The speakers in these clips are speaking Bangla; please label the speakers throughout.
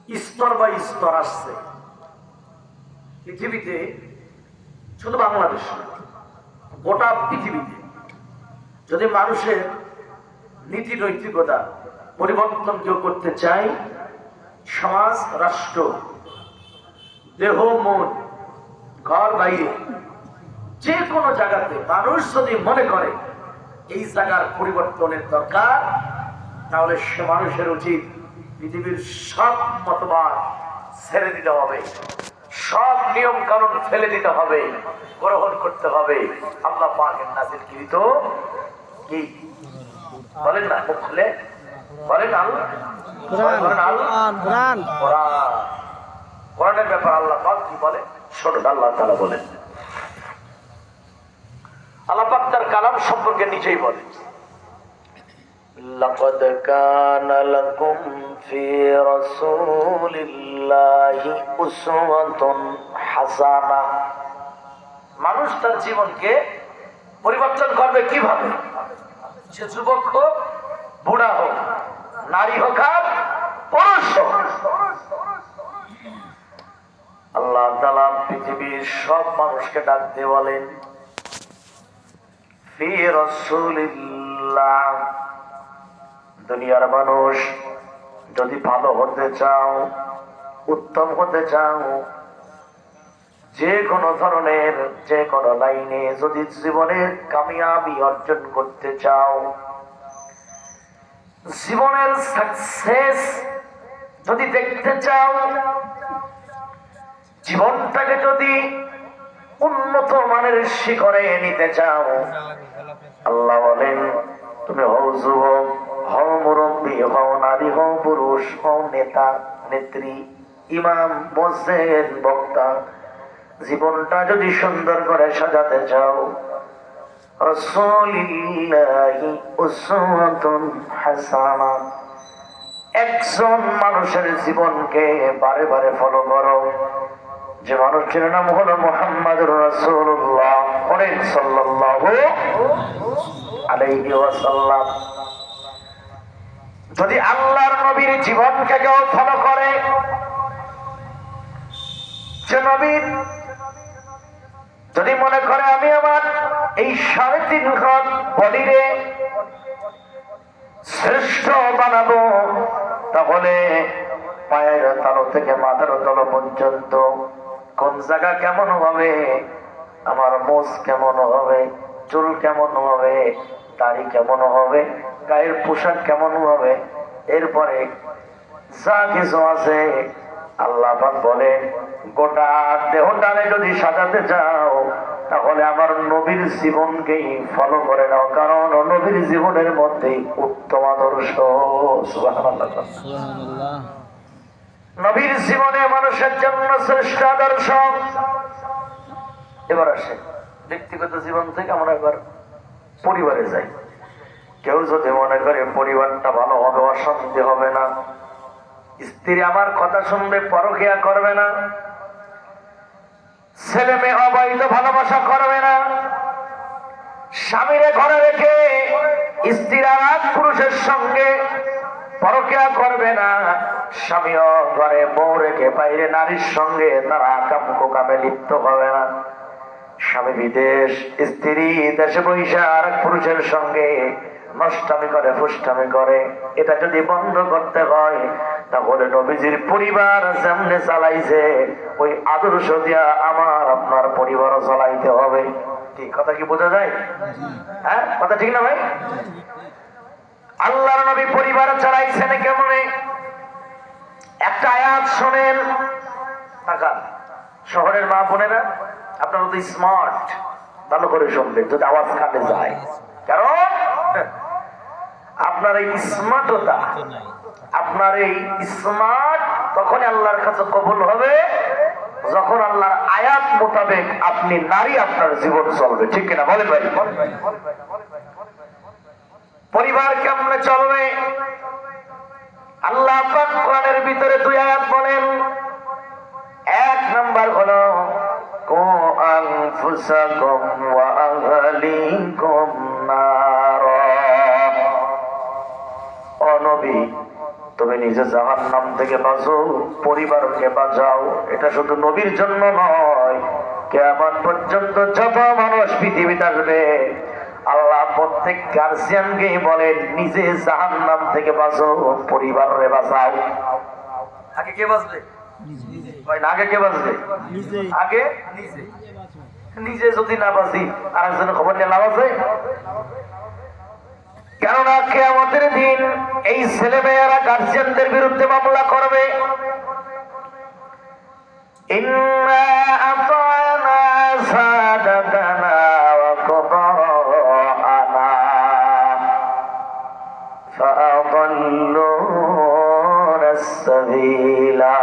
Speaker 1: স্তর বাই স্তর আসছে পৃথিবীতে, শুধু বাংলাদেশ গোটা পৃথিবীতে। যদি মানুষের নীতি নৈতিকতা পরিবর্তন কেউ করতে চায়, সমাজ, রাষ্ট্র, দেহ, মন, ঘর, বাইরে, যে কোনো জায়গাতে মানুষ যদি মনে করে এই জায়গার পরিবর্তনের দরকার, তাহলে সে মানুষের উচিত পৃথিবীর সব মতবাদ ছেড়ে দিতে হবে, সব নিয়ম কানুন ফেলে দিতে হবে, গ্রহণ করতে হবে আল্লাহ পাকের নাযিলকৃত কি বলেন না, মুখ খুলে বলেন আল্লাহ কোরআন। কোরআনের ব্যাপার আল্লাহ পাক কি বলে শোনেন। আল্লাহ তাআলা বলেন, আল্লাহ পাক তার কালাম সম্পর্কে নিজেই বলেন, লাকাদ কানা লাকুম ফি রাসূলিল্লাহি উসওয়াতুন হাসানাহ। মানুষ তার জীবনকে পরিবর্তন করবে কিভাবে? সে যুবক হোক, বুড়া হোক, নারী হোক আর পুরুষ হোক। আল্লাহ তাআলা পৃথিবীর সব মানুষকে ডাক দিয়ে বলেন, ফি রাসূলিল্লাহ। দুনিয়ার মানুষ যদি ভালো হতে চাও, উত্তম হতে চাও, যে কোনো ধরনের যে কোনো লাইনে যদি জীবনের কামিয়াবি অর্জন করতে চাও, জীবনের সাকসেস যদি দেখতে চাও, জীবনটাকে যদি উন্নত মানের শিখরে নিতে চাও, আল্লাহ বলেন তুমি হও যুবক, হও মুরব্বী, হও নারী, হও পুরুষ, হও নেতা নেত্রী, ইমাম, মুয়াজ্জিন, বক্তা, জীবনটা যদি সুন্দর করে সাজাতে চাও, রাসূলিল্লাহি উসওয়াতুন হাসানাহ। একজন মানুষের জীবনকে বারে বারে ফলো করো, যে মানুষটির নাম হলো মুহাম্মদুর রাসূলুল্লাহ সাল্লাল্লাহু আলাইহি ওয়াসাল্লাম। যদি আল্লাহর নবীর জীবনকে কেউ ফলো করে, যে নবীর যদি মনে করে আমি আমার এই 3.5 ঘর বডিরে শ্রেষ্ঠ বানাবো, তাহলে পায়ের তালু থেকে মাথার তল পর্যন্ত কোন জায়গা কেমন হবে, আমার মোজ কেমন হবে, চুল কেমন হবে, দাড়ি কেমন হবে, গায়ের পোশাক কেমন হবে, এরপরে যা কিছু আছে আল্লাহ পাক বলেন গোটা দেহটারে যদি সাজাতে চাও, তাহলে আমার নবীর জীবনকেই ফলো করে নাও, কারণ নবীর জীবনের মধ্যে উত্তম আদর্শ। সুবহানাল্লাহ। নবীর জীবনে মানুষের জন্য শ্রেষ্ঠ আদর্শ। এবার আসে ব্যক্তিগত জীবন থেকে আমরা এবার পরিবারে যাই। কেউ যদি মনে করে পরিবারটা ভালো হবে, অশান্তি হবে না, স্ত্রী আমার কথা শুনবে, পরকিয়া করবে না, ছেলে মেয়ে অবৈধ ভালোবাসা করবে না, স্বামীরে ঘরে রেখে স্ত্রী আর এক পুরুষের সঙ্গে পরকিয়া করবে না, স্বামীও ঘরে বউ রেখে বাইরে নারীর সঙ্গে তারা কামে লিপ্ত হবে না, স্বামী বিদেশ, স্ত্রী দেশে বৈশা আর এক পুরুষের সঙ্গে নষ্টামি করে, ফুষ্টামি করে, এটা যদি বন্ধ করতে হয়, তাহলে নবীজির পরিবার যেমনে চালাইছে ওই আদর্শ দিয়া আমার আপনার পরিবারও চালাইতে হবে। ঠিক কথা কি বোঝা যায়? হ্যাঁ, কথা ঠিক না ভাই? আল্লাহর নবী পরিবার চালাইছেন কেমনে? একটা আয়াত শোনেন, তাকান। শহরের মা বোনেরা আপনারা তো স্মার্ট, ভালো করে শুনবেন যদি আওয়াজ কানে যায়, কারণ আপনার এই স্মার্টতা, আপনার এই স্মার্ট তখনই আল্লাহর কাছে কবুল হবে যখন আল্লাহর আয়াত মোতাবেক আপনি নারী আপনার জীবন চলবে। ঠিক কিনা বলেন ভাই? পরিবার কেমনে চলবে? আল্লাহ পাক কোরআনের ভিতরে 2 আয়াত বলেন। 1 নাম্বার হলো কু আনফুসাকুম ওয়া আহলিকুম নার। ও নবী, তুমি নিজে নিজে জাহান্নাম থেকে বাঁচো, পরিবারকে বাঁচাও। এটা শুধু নবীর জন্য নয়, কিয়ামত পর্যন্ত যত মানুষ পৃথিবীতে আসবে আল্লাহ প্রত্যেক গার্জিয়ানকেই বলেন নিজে জাহান্নাম থেকে বাঁচো, পরিবারে বাঁচাও। আগে কে বাঁচবে? আগে কে বাঁচবে? আগে নিজে। নিজে যদি না বাঁচি আর একজনের খবর নিয়ে লাভ আছে? কেননা কিয়ামতের দিন এই ছেলে মেয়েরা গার্জিয়ানদের বিরুদ্ধে মামলা করবে। ইন্না আতানা সাদাতানা ওয়া কুবরানা ফাআদাল্লুনা আস-সাবিলা।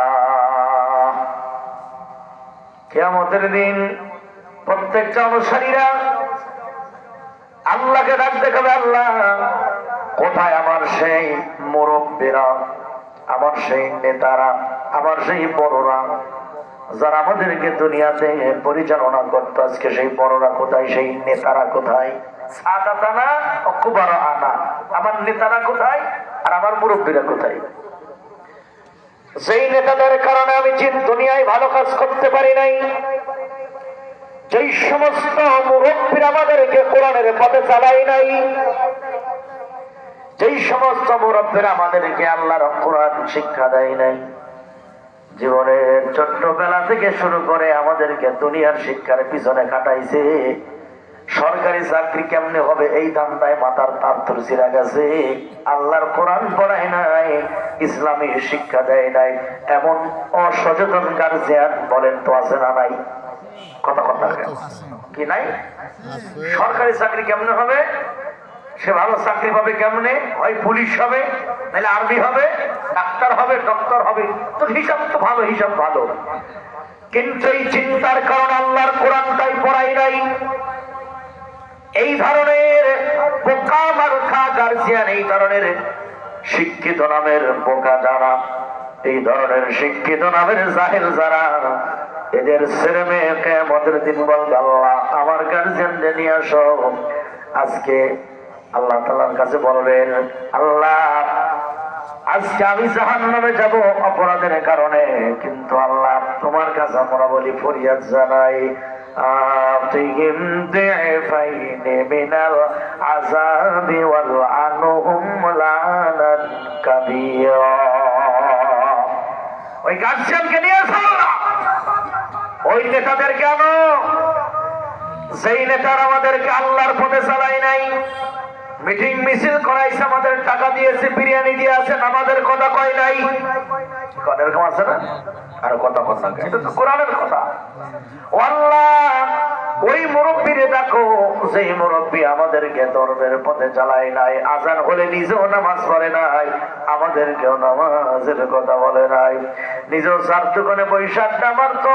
Speaker 1: কিয়ামতের দিন প্রত্যেকটা অনুসারীরা আল্লাহকে ডাকতে হবে, আল্লাহ কোথায় আমার সেই মুরব্বীরা, আমার সেই নেতারা, আমার সেই বড়রা যারা আমাদেরকে দুনিয়াতে পরিচালনা করতো, আজকে সেই বড়রা কোথায়, সেই নেতারা কোথায়? সাদাতানা ওয়া কুবরানা, আমার নেতারা কোথায় আর আমার মুরব্বীরা কোথায়? যেই নেতাদের কারণে আমি দুনিয়ায় ভালো কাজ করতে পারি নাই, যেই সমস্ত মুরব্বীরা আমাদেরকে কোরআনের পথে চালাই নাই, যেই সমস্ত মুরব্বীরা আমাদেরকে আল্লাহর কোরআন শিক্ষা দেয় নাই, জীবনের ছোট্টবেলা থেকে শুরু করে আমাদেরকে দুনিয়ার শিক্ষার পিছনে কাটাইছে, সরকারি চাকরি কেমনে হবে এই ধান্দায় মাথার তার তুলসিরা গেছে, আল্লাহর কোরআন পড়ায় নাই, ইসলামী শিক্ষা দেয় নাই, এমন অসচেতন গার্জিয়ান বলেন তো আছে না নাই? কথা কথা কি নাই? সরকারি চাকরি কেমনে হবে, সে ভালো চাকরি পাবে কেমনে? হয় পুলিশ হবে, নাহলে আর্মি হবে, ডাক্তার হবে, ডক্টর হবে, তো হিসাব তো ভালো, হিসাব ভালো, কিন্তু এই চিন্তার কারণে আল্লাহর কোরআনটাই পড়াই নাই। এই ধরনের বোকা মার্কা গার্জিয়ান, এই ধরনের শিক্ষিত নামের বোকা যারা, এই ধরনের শিক্ষিত নামের জাহেল যারা, এদের ছেলে মেয়ে কিয়ামতের দিন বলবে আল্লাহ আমার গার্জিয়ানদের নিয়ে আসো। আজকে আল্লাহ তাআলার কাছে বলবেন আল্লাহ আজকে আমি জাহান্নামে যাব অপরাধের কারণে, কিন্তু আল্লাহ তোমার কাছে আমরা বলি ফরিয়াদ জানাই আতিহিম দিফাইনি মিনাল আযাবি ওয়াল আনহুম লানান কাবীরা। ওই গার্জিয়ানকে নিয়ে আসো, ওই নেতাদের কেন, যেই নেতার আমাদেরকে আল্লাহর পথে চালাই নাই, মিটিং মিছিল করাইছে, আমাদের টাকা দিয়েছে, বিরিয়ানি দিয়ে আছে, আমাদের কথা কয় নাই, এরকম আছে না? আর কথা কথা, এটা তো কোরআনের কথা। আল্লাহ ওই মুরব্বীরে দেখো, যেই মুরব্বী আমাদেরকে ধর্মের পথে চালায় নাই, আজান হলে নিজেও নামাজ পড়ে নাই, আমাদেরকেও নামাজের কথা বলে নাই, নিজেও চার দোকানে বৈশাখটা মারত,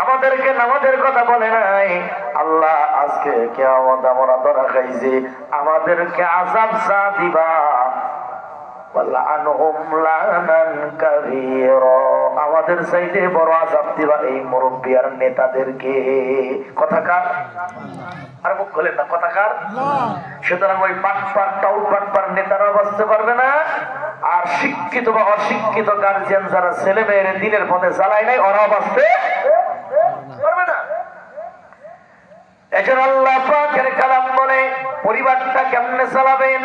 Speaker 1: আমাদেরকে নামাজের কথা বলে নাই। আল্লাহ আজকে কিয়ামত আমরা ধরা খাইছি, আমাদেরকে আযাব যা দিবা আমাদের চাইতে বড় আযাব দিবা এই মুরব্বী আর নেতাদেরকে। কথা কার? আর মুখ খোলেন না, কথা কার? সুতরাং ওই বাটপার টাউট বাটপার নেতারা বাঁচতে পারবে না, আর শিক্ষিত বা অশিক্ষিত গার্জিয়ান যারা ছেলে মেয়ের দিনের পথে চালায় নাই ওরাও বাঁচতে পারবে না। এজন্য আল্লাহ পাকের কালাম বলে পরিবারটা কেমনে চালাবেন?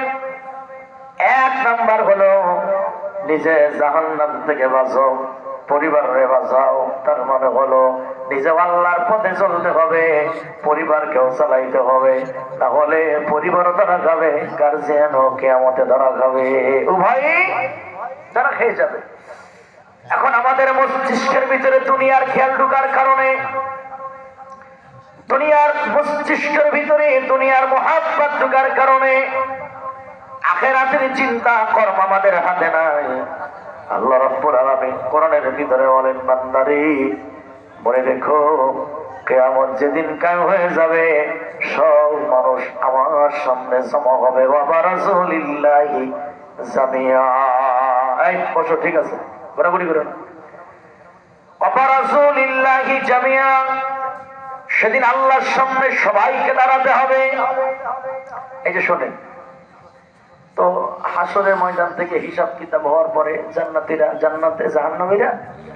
Speaker 1: এক নাম্বার হলো নিজে জাহান্নাম থেকে বাঁচো, পরিবারে বাঁচাও। তার মানে হলো নিজে আল্লাহর পথে চলতে হবে, পরিবারকেও চালাইতে হবে, তাহলে পরিবারও ধরা খাবে, গার্জিয়ানও কিয়ামতে ধরা খাবে, উভয় ধরা খেয়ে যাবে। এখন আমাদের মস্তিষ্কের ভিতরে দুনিয়ার খেয়াল ঢোকার কারণে, দুনিয়ার মস্তিষ্কের ভিতরে দুনিয়ার মুহাব্বত ঢোকার কারণে আখিরাতের চিন্তা কর্ম আমাদের হাতে নাই। আল্লাহ রাব্বুল আলামিন কোরআনের ভিতরে বলেন বান্দারে মনে রেখো কিয়ামত যেদিন কায়েম হয়ে যাবে সব মানুষ আমার সামনে জমা হবে, ওয়া বারাজুলিল্লাহি জামিয়া। এই বসো, ঠিক আছে, ঘোরাঘুরি করো। ওয়া বারাজুলিল্লাহি জামিয়া, সেদিন আল্লাহর সামনে সবাইকে দাঁড়াতে হবে। এই যে শোনেন তো, হাসরের ময়দান থেকে হিসাব কিতাব হওয়ার পরে জান্নাতীরা জান্নাতে, জাহান্নামীরা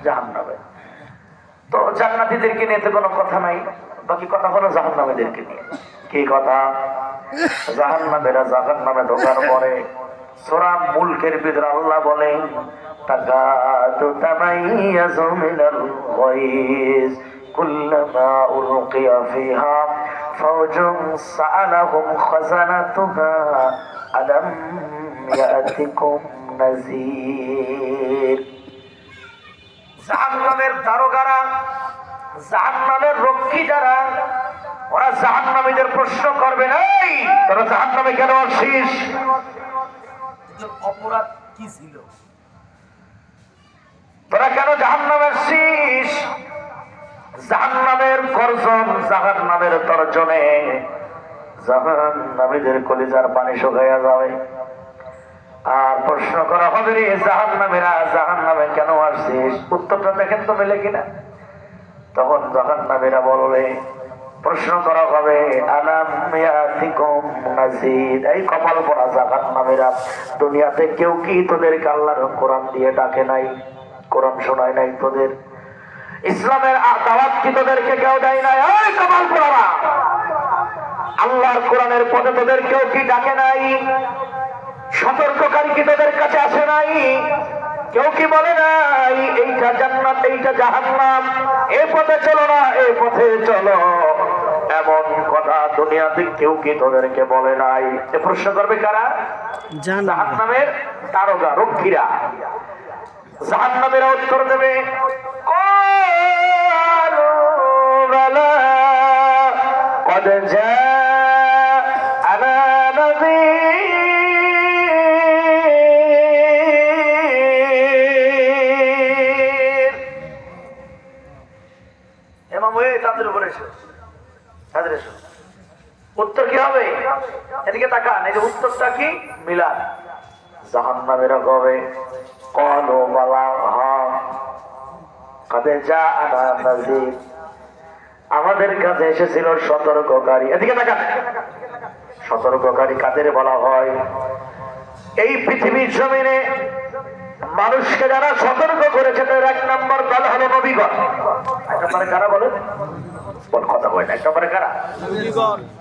Speaker 1: জাহান্নামে। তো জান্নাতীদেরকে নিয়ে তো কোনো কথা নাই, বাকি কথা হলো জাহান্নামীদেরকে নিয়ে। কি কথা? জাহান্নামীরা জাহান্নামে ঢোকার পরে সূরা মুলকের ভিতরে আল্লাহ বলেন, তাকাদু তামাইয়াজু মিনাল গায়জ কুল্লামা উলকিয়া ফিহা ফাওজুন সাআলাহুম খাজানাতুহা আলাম ইয়াতিকুম নাযীর। জাহান্নামের দারোগারা, জাহান্নামের রক্ষী যারা, ওরা জাহান্নামীদের প্রশ্ন করবে, এই তোরা জাহান্নামে কেন আসিস? অপরাধ কি ছিল? তোরা কেন জাহান্নামে আসিস? জাহান্নামের গর্জন, জাহান্নামের তর্জনে জাহান্নামীদের কলিজার পানি শুকাইয়া যাবে। আর প্রশ্ন করা হবে, রে জাহান্নামীরা জাহান্নামে কেন আসছিস? উত্তরটা দেখেন তো মেলে কিনা। তখন জাহান্নামীরা বলবে, প্রশ্ন করা হবে, আলাম ইয়াতিকুম নাযীর। এই কপাল পোড়া জাহান্নামীরা, দুনিয়াতে কেউ কি তোদেরকে আল্লাহর কোরআন দিয়ে ডাকে নাই? কোরআন শোনায় নাই তোদের? ইসলামের দাওয়াত কি তোদেরকে কেউ দেয় নাই? এই কপাল পোড়া, আল্লাহর কোরআনের পথে তোদের কেউ কি ডাকে নাই? সতর্ককারী কি তোদের কাছে আসে নাই? কেউ কি বলে নাই এইটা জান্নাত, এইটা জাহান্নাম, এই পথে চলো না, এই পথে চলো? এমন কথা দুনিয়াতে কেউ কি তোদেরকে বলে নাই? এ প্রশ্ন করবে কারা? জাহান্নামের দারোগা, রক্ষীরা। জাহান্নামীরা উত্তর দেবে, ক্বালু বালা ক্বাদ জাআনা নাযীর। এমাম হয়ে তাদের উপরে এসো, তাদের এসো। উত্তর কি হবে? এদিকে তাকান, এই যে উত্তরটা কি মিলান। জাহান্নামীরা কবে, ক্বালু বালা হ্যাঁ ক্বাদ জাআনা নাযীর, আমাদের কাছে এসেছিল সতর্ককারী। এদিকে তাকান, সতর্ককারী কাদের বলা হয়? এই পৃথিবীর জমিনে মানুষকে যারা সতর্ক করেছে তাদের এক নম্বর দল হলো নবীগণ। এক নম্বরে কারা বলেন? কথা বলেন, এক নম্বরে কারা?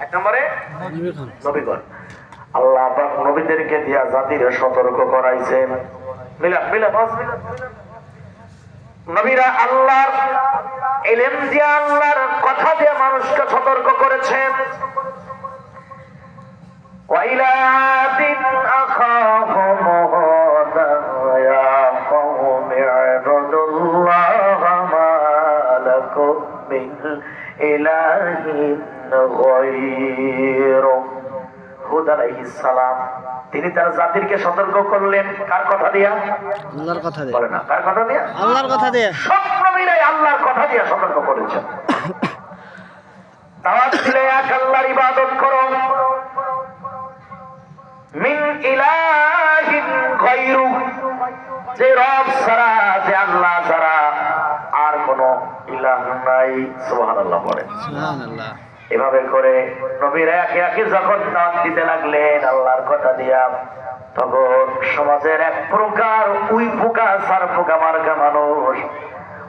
Speaker 1: এক নম্বরে নবীগণ। আল্লাহ পাক নবীদেরকে দিয়া জাতিরে সতর্ক করাইছেন। মিলান মিলান নবীরা আল্লাহর ইলম দিয়ে, আল্লাহর কথা দিয়ে মানুষকে সতর্ক করেছেন। ওয়াইলা আদিন আখাহুম হুদা ইয়া কওমি ইবুদুল্লাহ মা লাকুম মিন ইলাহিন গায়রু। হুদ আলাইহিস সালাম তিনি তার জাতিকে সতর্ক করলেন কার কথা দিয়া? আল্লাহর কথা দিয়ে। বলে না কার কথা দিয়া? আল্লাহর কথা দিয়ে। সব নবীরাই আল্লাহর কথা দিয়ে সতর্ক করেছেন। দাওয়াত দিলে এক আল্লাহর ইবাদত করো, মিন ইলাহিন গায়রু, যে রব ছাড়া, যে আল্লাহ ছাড়া আর কোন ইলাহ নাই। সুবহানাল্লাহ বলেন। সুবহানাল্লাহ। এভাবে করে নবীরা একে একে যখন দাওয়াত দিতে লাগলেন আল্লাহর কথা দিয়া, তখন সমাজের এক প্রকার উই পোকা, সার পোকা মার্কা মানুষ,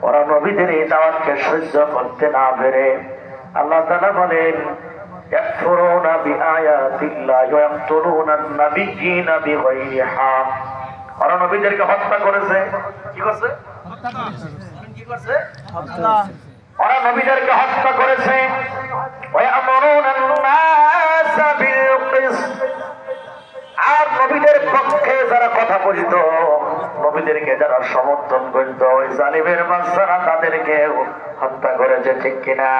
Speaker 1: ওরা নবীদের এই দাওয়াতকে সহ্য করতে না পেরে আল্লাহ তাআলা বলেন, ইয়াকফুরুনা বিআয়াতিল্লাহি ওয়া ইয়াকতুলুনা আন-নাবিয়্যিনা বিগাইরি হক। ওরা নবীদেরকে হত্যা করেছে। কি করছে? হত্যা করেছে। কি করছে? হত্যা। ওরা নবীদেরকে হত্যা করেছে। আর নবীদের পক্ষে যারা কথা বলিত, নবীদেরকে যারা সমর্থন করত, ওই জালিমের বাদশারা তাদেরকে হত্যা করেছে। ঠিক কিনা?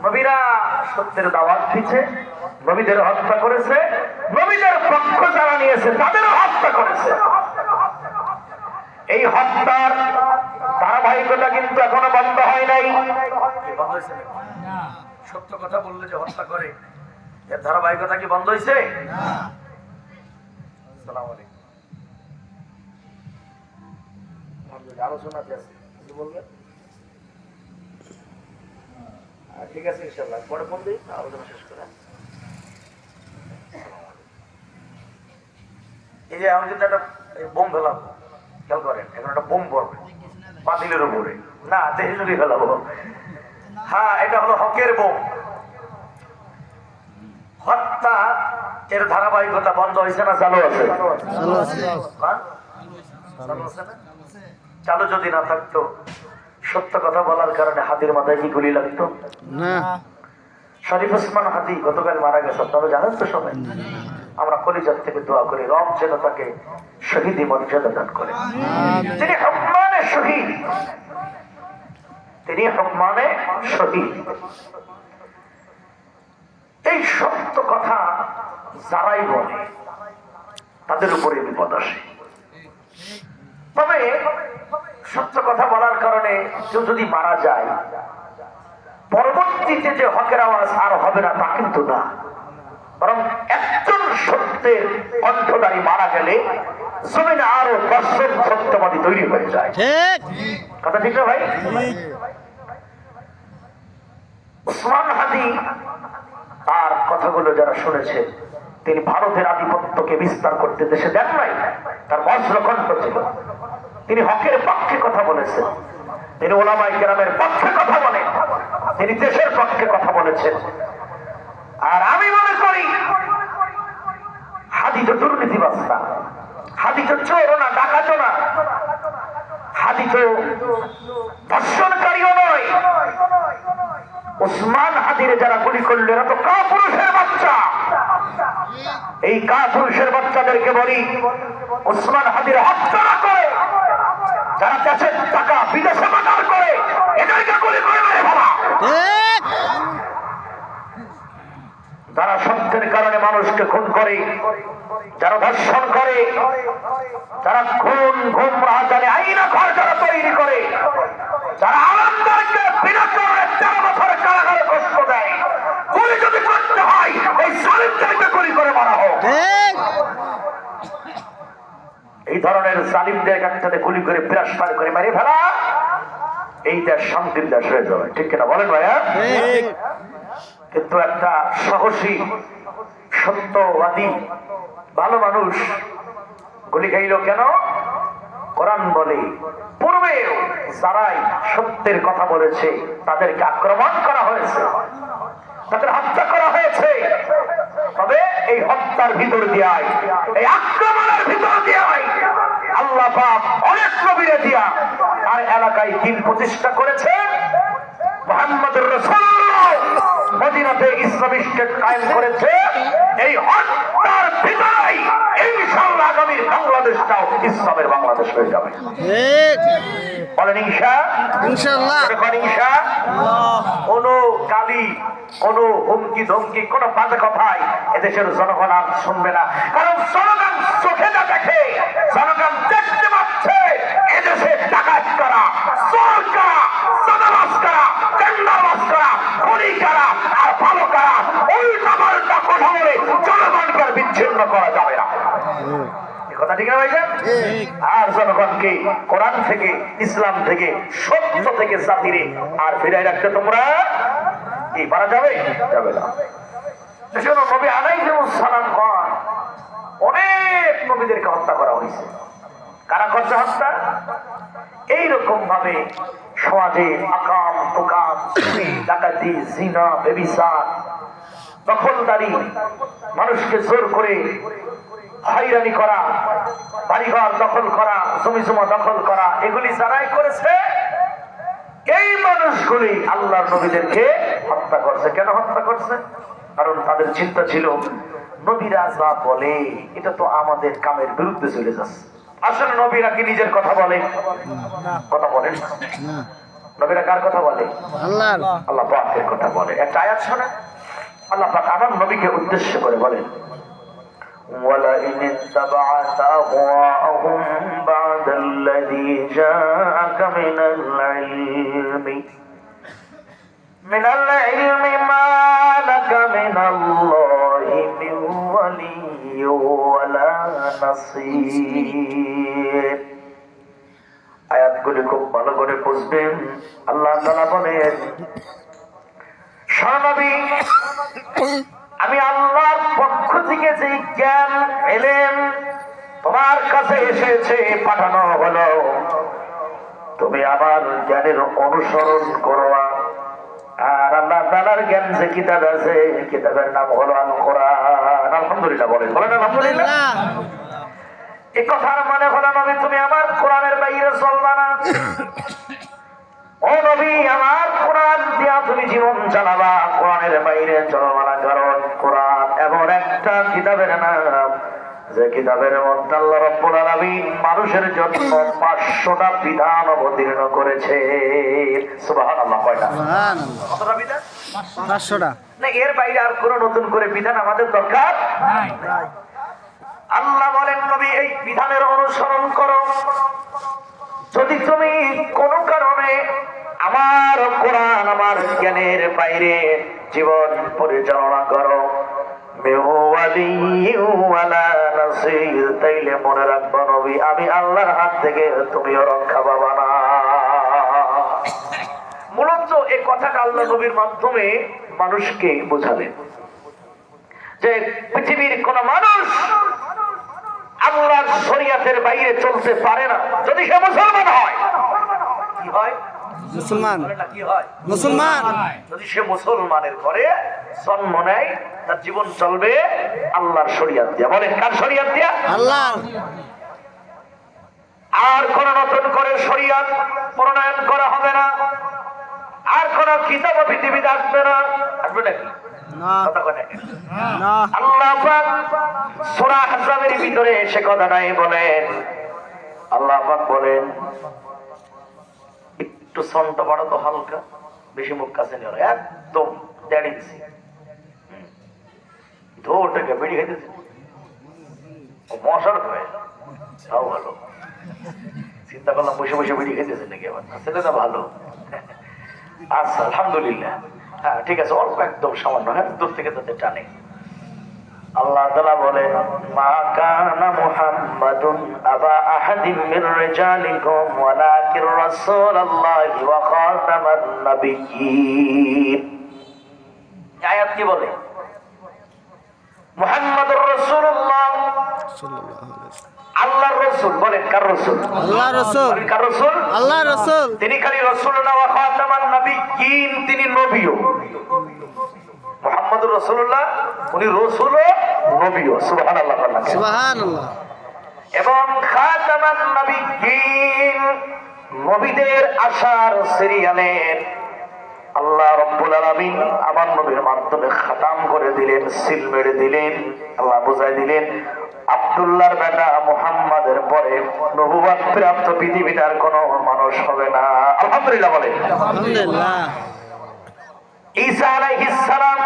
Speaker 1: নবীরা সত্যের দাওয়াত দিচ্ছে, নবীদের হত্যা করেছে। নবীদের পক্ষ যারা নিয়েছে তাদেরও হত্যা করেছে। এই হত্যার ধারাবাহিকতা কিন্তু এখনো বন্ধ হয় নাই। সত্য কথা বললে যে হত্যা করে, এর ধারাবাহিকতা কি বন্ধ হয়েছে? আসসালামু আলাইকুম। আলোচনাতে আছে, কি বলবেন? ঠিক আছে, ইনশাআল্লাহ পরে ফোন দিই, আলোচনা শেষ করে। এই যে এখন কিন্তু একটা বোম ফেলাবো, খেয়াল করেন, এখন একটা বোম পড়বে পাতিলের উপরে, না দেহে যদি ফেলাবো, হ্যাঁ এটা হলো হকের বোম। হত্যা এর ধারাবাহিকতা বন্ধ হয়েছে না চালু আছে? হ্যাঁ? চালু আছে না? চালু যদি না থাকতো, সত্য কথা বলার কারণে হাতির মাথায় কি গুলি লাগতো না? শরীফ ওসমান হাদি গতকাল মারা গেছে, আপনারা জানেন তো সবাই। আমরা কলিজার থেকে দোয়া করি রব যেন তাকে শহীদ মর্যাদা দান করে। তিনি হুকমানে শহীদ, তিনি হুকমানে শহীদ। এই সত্য কথা যারাই বলে তাদের উপরে বিপদ আসে। তবে সত্য কথা বলার কারণে কেউ যদি মারা যায়, পরবর্তীতে যে হকের আওয়াজ আর হবে না তা কিন্তু না, বরং একজন সত্যের কণ্ঠধারী মারা গেলে জমিনে আরো 10 জন সত্যবাদী তৈরি হয়ে যায়। কথা ঠিক না ভাই? ওসমান হাদি তার কথাগুলো যারা শুনেছে, তিনি ভারতের আধিপত্যকে বিস্তার করতে দেশে দেন নাই, তার বজ্রকণ্ঠ ছিল। তিনি হকের পক্ষে কথা বলেছেন, তিনি ওলামায়ে কেরামের পক্ষে কথা বলেন, তিনি দেশের পক্ষে কথা বলেছেন। আর আমি মনে করি হাদি তো দুর্নীতিবাজ না, হাদি তো চোর না, ডাকাতও না, হাদি তো ধর্ষণকারীও নয়। ওসমান হাদিরে যারা গুলি করলো এরা তো কাপুরুষের বাচ্চা। এই কাপুরুষের বাচ্চাদেরকে বলি, ওসমান হাদির হত্যা না করে যারা দেশের টাকা বিদেশে পাচার করে এদেরকে গুলি করে মেরে ফেলা। যারা সত্যের কারণে মানুষকে খুন করে, যারা ধর্ষণ করে, যারা খুন ঘুম রাজানে আইনা ঘর যারা তৈরি করে, যারা আলমদেরকে বিনা কারণে 13 বছর কারাগারে কষ্ট দেয়, গুলি যদি করতে হয় এই জালিমদেরকে গুলি করে মারা হোক। এই ধরনের জালিমদের একসাথে গুলি করে বিরাসপার করে মারি ফেলা, এই দেশ শান্তির দেশ হয়ে যাবে। ঠিক কিনা বলেন ভাইয়া? কিন্তু একটা সাহসী সত্যবাদী ভালো মানুষ গুলি খাইল কেন? কোরআন বলে পূর্বেও যারাই সত্যের কথা বলেছে তাদেরকে আক্রমণ করা হয়েছে, তাদের হত্যা করা হয়েছে। তবে এই হত্যার ভিতর দিয়ে, এই আক্রমণের ভিতর দিয়ে আল্লাহ পাক অনেক নবীরে দিয়া তার এলাকায় দিন প্রতিষ্ঠা করেছেন। মুহাম্মদুর রাসূলুল্লাহ মদিনাতে ইসলামিক স্টেট কায়েম করেছে। এই হত্যার ভিতরেই ইনশাআল্লাহ আগামী বাংলাদেশটাও ইসলামের বাংলাদেশ হয়ে যাবে। বলেন ইনশাআল্লাহ। কোনো গালি, কোনো হুমকি ধমকি, কোনো বাজে কথাই এদেশের জনগণ আর শুনবে না। কারণ জনগণ চোখে না দেখে, জনগণ দেখতে পাচ্ছে এদেশে ডাকাত করা, চোর করা, চাঁদাবাজ করা, টেন্ডারবাজ করা, খুনি করা আর ভালো করা, উল্টা পাল্টা কথা বলে জনগণকে বিচ্ছিন্ন করা যাবে না। কথা ঠিক না ভাইজান? আর জনগণকে কোরআন থেকে, ইসলাম থেকে, সত্য থেকে জাতিরে আর ফিরাই রাখতে তোমরা কি পারা যাবে? যাবে না। নবী আলাইহিস সালাম অনেক নবীদেরকে হত্যা করা হয়েছে। কারা করছে হত্যা? এইরকম ভাবে সমাজে আকাম তুকাম, চুরি, ডাকাতি, জিনা, ব্যভিচার, দখলদারি, মানুষকে জোর করে হয়রানি করা, বাড়িঘর দখল করা, জমি জমা দখল করা, এগুলি যারাই করেছে এই মানুষগুলি আল্লাহর নবীদেরকে হত্যা করছে। কেন হত্যা করছে? কারণ তাদের চিন্তা ছিল নবীরা যা বলে এটা তো আমাদের কামের বিরুদ্ধে চলে যাচ্ছে। আসলে নবীরা কি নিজের কথা বলে? কথা বলেন না। নবীরা কার কথা বলে? আল্লাহ পাকের কথা বলে। একটা আয়াত শোনেন, আল্লাহ পাক আমার নবীকে উদ্দেশ্য করে বলেন, وَلَئِنِ اتَّبَعْتَ أَهْوَاءَهُمْ بَعْدَ الَّذِي جَاءَكَ مِنَ الْعِلْمِ مَا لَكَ مِنَ اللَّهِ مِنْ وَلِيٍّ وَلَا نَصِيرٍ। আয়াতগুলি খুব ভালো করে বুঝবেন। আল্লাহ তাআলা বলেন, নবী, আমি আল্লাহর পক্ষ থেকে যে জ্ঞান, ইলম, তোমার কাছে এসেছে, পাঠানো হলো তুমি আমার জ্ঞানের অনুসরণ করো। আর আল্লাহ তাআলার জ্ঞান যে কিতাব আছে, কিতাবের নাম হলো আল কোরআন। আলহামদুলিল্লাহ বলেন, বলেন আলহামদুলিল্লাহ। এই কথার মানে হলো নবী তুমি আমার কোরআনের বাইরে চলবা না। ও নবী, আমার কোরআন দিয়া তুমি জীবন চালাবা, কোরআনের বাইরে চলবা না। কারণ কোরআন এমন একটা কিতাবের নাম যে কিতাবের মধ্যে আল্লাহ রাব্বুল আলামিন মানুষের জন্য 500টা বিধান অবতীর্ণ করেছে। সুবহানাল্লাহ। কয়টা? সুবহানাল্লাহ। কতটা বিধান?
Speaker 2: 500টা।
Speaker 1: না, এর বাইরে আর কোনো নতুন করে বিধান আমাদের দরকার নাই। আল্লাহ বলেন নবী এই বিধানের অনুসরণ করো। যদি তুমি কোনো কারণে আমার কোরআন, আমার জ্ঞানের বাইরে জীবন পরিচালনা করো, তাইলে মনে রাখবো নবী আমি আল্লাহর হাত থেকে তুমিও রক্ষা পাবা না। মূলত এই কথাটা আল্লাহ নবীর মাধ্যমে মানুষকে বোঝালেন যে পৃথিবীর কোন মানুষ আল্লাহর শরীয়তের বাইরে চলতে পারে না যদি সে মুসলমান হয়। কি হয়?
Speaker 2: মুসলমান।
Speaker 1: কি হয়?
Speaker 2: মুসলমান।
Speaker 1: যদি সে মুসলমানের ঘরে জন্ম নেয়, তার জীবন চলবে আল্লাহর শরীয়ত দিয়া। বলেন কার শরীয়ত দিয়া?
Speaker 2: আল্লাহ।
Speaker 1: আর কোন নতুন করে শরীয়ত প্রণয়ন করা হবে না, আর কোন কিতাব পৃথিবীতে আসবে না। আসবে নাকি? আল্লাহ পাক সূরা আহজাবের ভিতরে সে কথাটাই বলেন। আল্লাহ পাক বলেন, একটু সন্ট বড় তো হালকা, বেশি মুখ কাছে নিও, একদম 1.5 ইঞ্চি ধোটাকে বেড়ি খাইতেছে মশার হয়ে তাও ভালো। চিন্তা করলাম বসে বসে বেড়ি খাইতেছে নাকি আবার, ছেলেটা ভালো। আচ্ছা আলহামদুলিল্লাহ। হ্যাঁ ঠিক আছে, অল্প একদম সামান্য, হ্যাঁ দূর থেকে তাদের টানে। আল্লাহ তাআলা বলেন, মা কানা মুহাম্মাদুন আবা আহাদিম মির রিজালিকুম ওয়ালাকিন রাসূলুল্লাহি ওয়া খাতামান নাবিয়্যিন। আয়াত কি বলে? মুহাম্মাদুর রাসূলুল্লাহ সাল্লাল্লাহু আলাইহি ওয়াসাল্লাম আল্লাহর রাসূল। বলেন কার রাসূল? আল্লাহর রাসূল। বলেন কার রাসূল? আল্লাহর রাসূল। তিনি খালি রাসূল না, ওয়া খাতামান নাবিয়্যিন, তিনি নবীও। মুহাম্মদুর রাসূলুল্লাহ উনি রাসূলও নবীও। সুবহানাল্লাহ।
Speaker 2: সুবহানাল্লাহ।
Speaker 1: এবং খাতামান নাবিয়্যিন, নবীদের আসার সিরিয়ালের আল্লাহ রাব্বুল আলামিন আমার নবীর মাধ্যমে খাতাম করে দিলেন, সিল মেরে দিলেন। আল্লাহ বুঝাই দিলেন আব্দুল্লাহর বেটা মুহাম্মাদের পরে নবুয়ত প্রাপ্ত পৃথিবীতে আর কোনো মানুষ হবে না। আলহামদুলিল্লাহ বলেন।
Speaker 2: আলহামদুলিল্লাহ।
Speaker 1: ঈসা আলাইহিস সালাম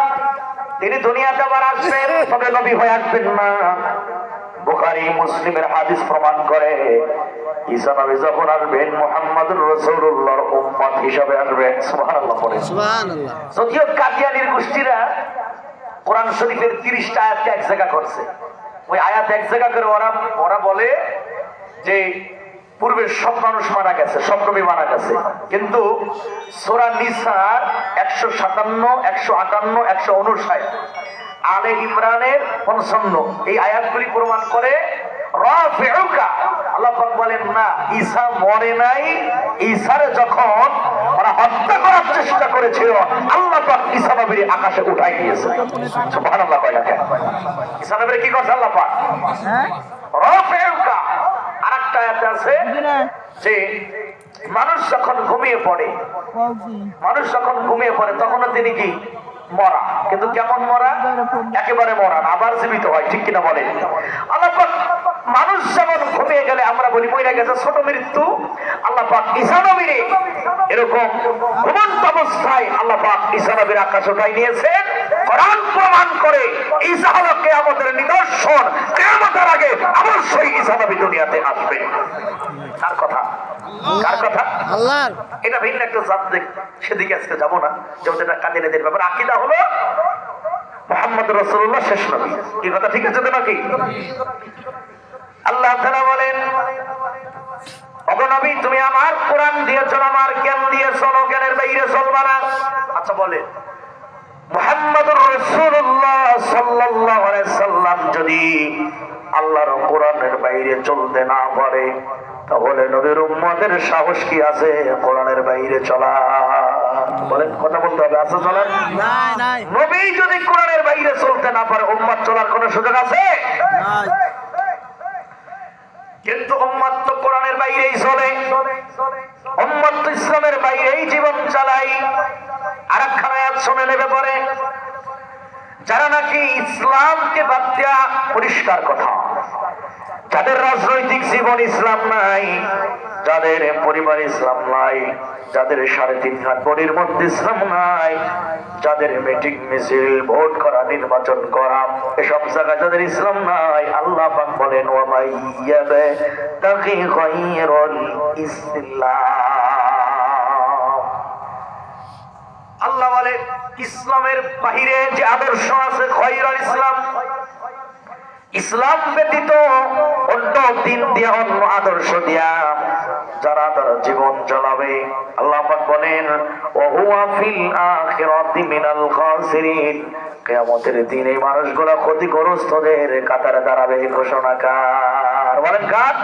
Speaker 1: তিনি দুনিয়াতে আবার আসবেন, তবে নবী হয়ে আসবেন না। বুখারী মুসলিমের হাদিস প্রমাণ করে ঈসা নবী যখন আসবেন মুহাম্মদুর রাসূলুল্লাহর উম্মত হিসেবে আসবেন। সুবহানাল্লাহ বলেন।
Speaker 2: সুবহানাল্লাহ।
Speaker 1: যদিও কাদিয়ানীর গোষ্ঠীরা কোরআন শরীফের 30টা আয়াতকে এক জায়গা করছে, ওই আয়াত এক জায়গা করে ওরা বলে যে পূর্বে সব মানুষ মারা গেছে, সব নবী মারা গেছে, কিন্তু সূরা নিসার 157, 158, 159, আলে ইমরানের 55 এই আয়াতগুলি প্রমাণ করে রাফিউকা। আল্লাহ পাক বলেন না, ঈসা মরে নাই। ঈসারে যখন ওরা হত্যা করার চেষ্টা করেছিল, আল্লাহ পাক ঈসা নবীর আকাশে উঠাই দিয়েছে। সুবহানাল্লাহ। কয়টা? ঈসা নবীর কি করছে আল্লাহ পাক? রাফিউকা। আরেকটা আয়াত আছে যে মানুষ যখন ঘুমিয়ে পড়ে, তখনও তিনি কি মরা, কিন্তু কেমন মরা? একেবারে মরা না, আবার জীবিত হয়। ঠিক কিনা বলে? আল্লাহ পাক মানুষ যেমন ঘুমিয়ে গেলে আমরা বলি মরে গেছে, ছোট মৃত্যু, আল্লাহ পাক ঈসা নবীর এরকম ঘুমন্ত অবস্থায় আল্লাহ পাক ঈসা নবীর আকাশ উঠাই নিয়েছেন। কোরআন প্রমাণ করে ঈসা হলো কিয়ামতের নিদর্শন। কিয়ামতের আগে অবশ্যই ঈসা নবী দুনিয়াতে আসবে। কার কথা? কার কথা?
Speaker 2: আল্লাহর।
Speaker 1: এটা ভিন্ন একটা সাবজেক্ট, সেদিকে আজকে যাবো না, যেহেতু এটা কাদিয়ানীদের ব্যাপার। আকীদা হলো মুহাম্মদুর রাসূলুল্লাহ শেষ নবী। কি কথা ঠিক আছে তো নাকি? আল্লাহ তাআলা বলেন, ওগো নবী তুমি আমার কোরআন দিয়েছো, আমার জ্ঞান দিয়েছো, জ্ঞানের বাইরে চলবা না। আচ্ছা বলে মুহাম্মদুর রাসূলুল্লাহ সাল্লাল্লাহু আলাইহি সাল্লাম যদি আল্লাহর কোরআনের বাইরে চলতে না পারে, তাহলে নবীর উম্মতের সাহস কি আছে কোরআনের বাইরে চলা? বলেন, কথা বলতে হবে, আছে চলার?
Speaker 2: নাই নাই
Speaker 1: নবী যদি কোরআনের বাইরে চলতে না পারে, উম্মত চলার কোনো সুযোগ আছে?
Speaker 2: নাই।
Speaker 1: কিন্তু উম্মত তো কোরআনের বাইরেই চলে, উম্মত তো ইসলামের বাইরেই জীবন চালাই। আরেকখানা আয়াত শুনে নেবে পরে, যারা নাকি ইসলামকে বাদ দেয়া, পরিষ্কার কথা, যাদের রাজনৈতিক জীবন ইসলাম নাই, যাদের পরিবার ইসলাম নাই, যাদের 3.5 হাত বডির মধ্যে ইসলাম নাই, যাদের মিটিং মিছিল ভোট করা নির্বাচন করা এসব জায়গায় যাদের ইসলাম নাই, আল্লাহ পাক বলেন ওয়া মাইয়াবে তাকি গায়রুল ইসলাম। আল্লাহ বলে ইসলামের বাহিরে যে আদর্শ আছে গায়রুল ইসলাম, ইসলাম ব্যতীত অন্য দিন দিয়া, অন্য আদর্শ দিয়া যারা তারা জীবন চালাবে, আল্লাহ পাক বলেন ওয়া হুয়া ফিল আখিরাতি মিনাল খাসিরিন, কিয়ামতের দিনে মানুষগুলো ক্ষতিগ্রস্তদের কাতারে দাঁড়াবে। ঘোষণাকার বলেন কার?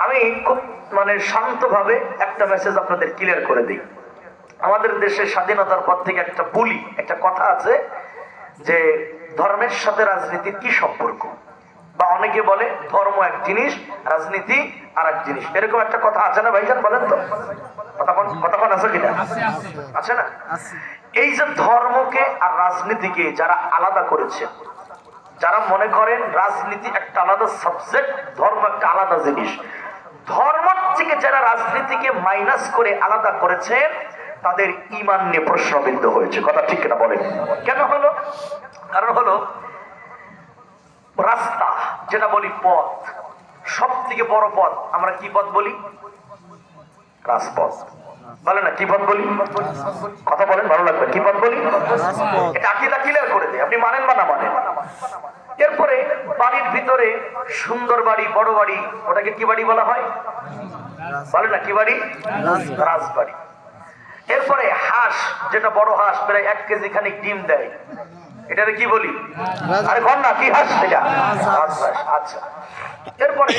Speaker 1: আমি খুব শান্তভাবে একটা মেসেজ আপনাদের ক্লিয়ার করে দিই। আমাদের দেশের স্বাধীনতার পর থেকে একটা কথা আছে যে ধর্মের সাথে রাজনীতির কি সম্পর্ক, বা অনেকে বলে ধর্ম এক জিনিস, রাজনীতি আর এক জিনিস, এরকম একটা কথা আছে না ভাইজান? বলেন তো, কথা আছে কিনা? আছে না? এই যে ধর্মকে আর রাজনীতিকে যারা আলাদা করেছে, যারা মনে করেন রাজনীতি একটা আলাদা সাবজেক্ট, ধর্ম একটা আলাদা জিনিস, ধর্ম থেকে যারা রাজনীতিকে মাইনাস করে আলাদা করেছেন, তাদের ঈমান নিয়ে প্রশ্নবিদ্ধ হয়েছে। কথা ঠিক কিনা বলেন? কেন হলো? কারণ হলো রাস্তা, যেটা বলি পথ, সব থেকে বড় পথ আমরা কি পথ বলি? রাজপথ। বলে না কি পথ বলি? কথা বলেন, ভালো লাগবে। কি পথ বলি? এটা আকীদা ক্লিয়ার করে দেয়, আপনি মানেন বা না মানেন। এরপরে বাড়ির ভিতরে সুন্দর বাড়ি, বড় বাড়ি, ওটাকে কি বাড়ি বলা হয়? বলে না কি বাড়ি? রাজবাড়ি। এরপরে হাঁস, যেটা বড় হাঁস, প্রায় 1 কেজি খানিক ডিম দেয়, এটারে কি বলি? আরে ঘর না, কি হাঁস এটা? আচ্ছা। এরপরে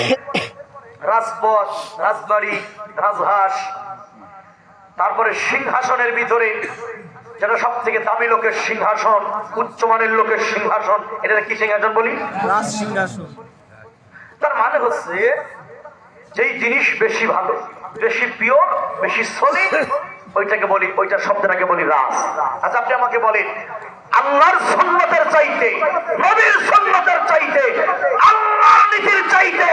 Speaker 1: রাজপথ, রাজবাড়ি, রাজহাঁস, তারপরে সিংহাসনের ভিতরে যেটা সব থেকে দামি লোকের সিংহাসন, উচ্চমানের লোকের সিংহাসন, এটা কি সিংহাসন বলি?
Speaker 2: সিংহাসন।
Speaker 1: তার মানে হচ্ছে যেই জিনিস বেশি ভালো, বেশি পিওর, বেশি সলিড, ওইটাকে বলি, ওইটা শব্দটাকে বলি রাজ। আচ্ছা আপনি আমাকে বলেন, আল্লাহর সুন্নতের চাইতে, নবীর সুন্নতের চাইতে, আল্লাহর নীতির চাইতে,